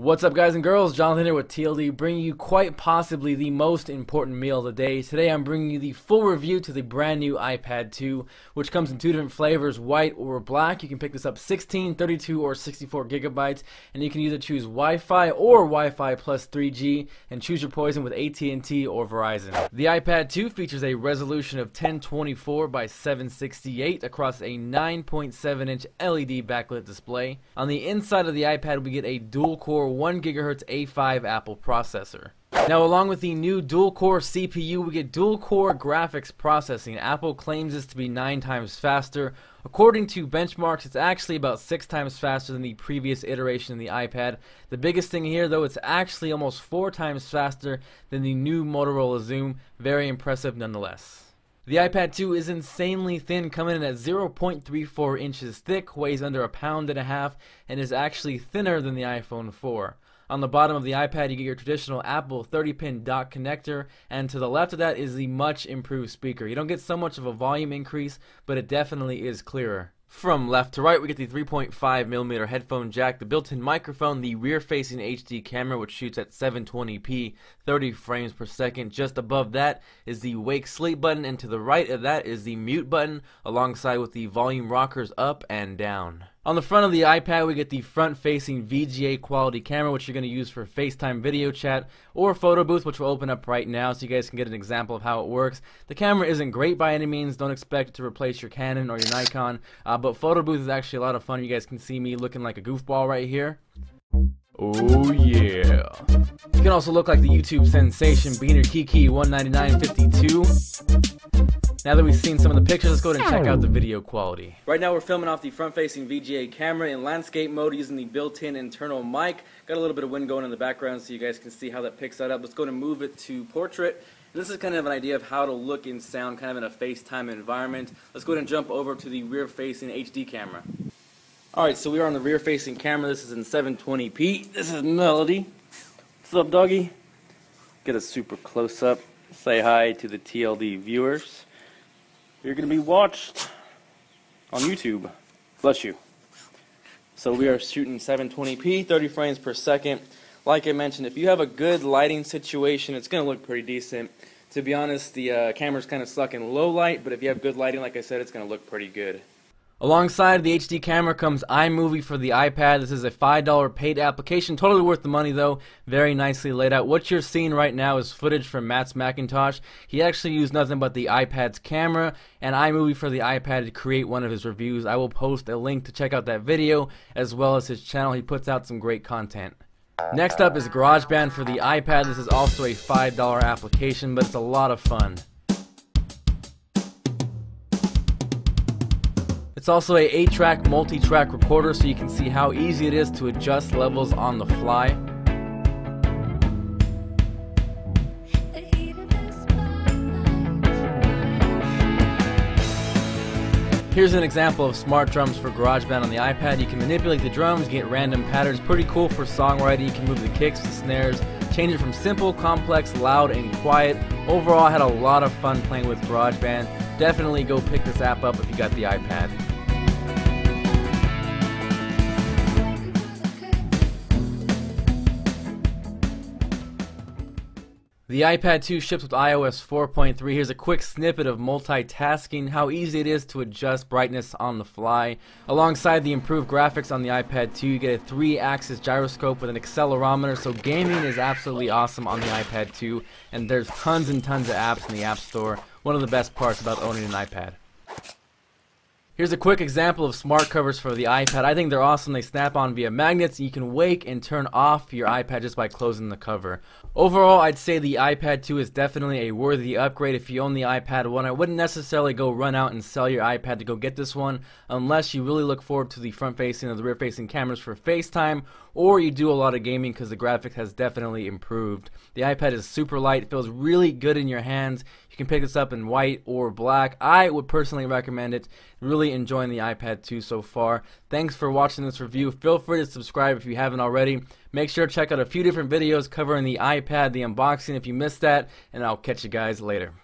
What's up, guys and girls? Jonathan here with TLD, bringing you quite possibly the most important meal of the day. Today I'm bringing you the full review to the brand new iPad 2, which comes in two different flavors, white or black. You can pick this up 16, 32, or 64 gigabytes, and you can either choose Wi-Fi or Wi-Fi plus 3G, and choose your poison with AT&T or Verizon. The iPad 2 features a resolution of 1024 by 768 across a 9.7-inch LED backlit display. On the inside of the iPad, we get a dual-core 1 GHz A5 Apple processor. Now, along with the new dual-core CPU, we get dual-core graphics processing. Apple claims this to be 9 times faster. According to benchmarks, it's actually about 6 times faster than the previous iteration of the iPad. The biggest thing here, though, it's actually almost 4 times faster than the new Motorola Xoom. Very impressive nonetheless. The iPad 2 is insanely thin, coming in at 0.34 inches thick, weighs under 1.5 pounds, and is actually thinner than the iPhone 4. On the bottom of the iPad, you get your traditional Apple 30-pin dock connector, and to the left of that is the much improved speaker. You don't get so much of a volume increase, but it definitely is clearer. From left to right, we get the 3.5mm headphone jack, the built-in microphone, the rear-facing HD camera, which shoots at 720p, 30 frames per second. Just above that is the wake sleep button, and to the right of that is the mute button, alongside with the volume rockers up and down. On the front of the iPad, we get the front-facing VGA quality camera, which you're going to use for FaceTime video chat or photo booth, which will open up right now so you guys can get an example of how it works. The camera isn't great by any means. Don't expect it to replace your Canon or your Nikon, but photo booth is actually a lot of fun. You guys can see me looking like a goofball right here. Oh yeah. You can also look like the YouTube sensation Beaner Kiki 199.52. Now that we've seen some of the pictures, let's go ahead and check out the video quality. Right now we're filming off the front-facing VGA camera in landscape mode using the built-in internal mic. Got a little bit of wind going in the background so you guys can see how that picks that up. Let's go ahead and move it to portrait. This is kind of an idea of how to look and sound kind of in a FaceTime environment. Let's go ahead and jump over to the rear-facing HD camera. Alright, so we are on the rear-facing camera. This is in 720p. This is Melody. What's up, doggy? Get a super close-up. Say hi to the TLD viewers. You're going to be watched on YouTube. Bless you. So we are shooting 720p, 30 frames per second. Like I mentioned, if you have a good lighting situation, it's going to look pretty decent. To be honest, the camera's kind of stuck in low light, but if you have good lighting, like I said, it's going to look pretty good. Alongside the HD camera comes iMovie for the iPad. This is a $5 paid application, totally worth the money though, very nicely laid out. What you're seeing right now is footage from Matt's Macintosh. He actually used nothing but the iPad's camera and iMovie for the iPad to create one of his reviews. I will post a link to check out that video, as well as his channel. He puts out some great content. Next up is GarageBand for the iPad. This is also a $5 application, but it's a lot of fun. It's also a 8-track multi-track recorder, so you can see how easy it is to adjust levels on the fly. Here's an example of smart drums for GarageBand on the iPad. You can manipulate the drums, get random patterns. Pretty cool for songwriting. You can move the kicks, the snares, change it from simple, complex, loud, and quiet. Overall, I had a lot of fun playing with GarageBand. Definitely go pick this app up if you got the iPad. The iPad 2 ships with iOS 4.3. Here's a quick snippet of multitasking, how easy it is to adjust brightness on the fly. Alongside the improved graphics on the iPad 2, you get a 3-axis gyroscope with an accelerometer, so gaming is absolutely awesome on the iPad 2, and there's tons and tons of apps in the App Store. One of the best parts about owning an iPad. Here's a quick example of smart covers for the iPad. I think they're awesome. They snap on via magnets. You can wake and turn off your iPad just by closing the cover. Overall, I'd say the iPad 2 is definitely a worthy upgrade if you own the iPad 1. I wouldn't necessarily go run out and sell your iPad to go get this one unless you really look forward to the front-facing or the rear-facing cameras for FaceTime, or you do a lot of gaming because the graphics has definitely improved. The iPad is super light. It feels really good in your hands. You can pick this up in white or black. I would personally recommend it. Really enjoying the iPad 2 so far. Thanks for watching this review. Feel free to subscribe if you haven't already. Make sure to check out a few different videos covering the iPad, the unboxing if you missed that, and I'll catch you guys later.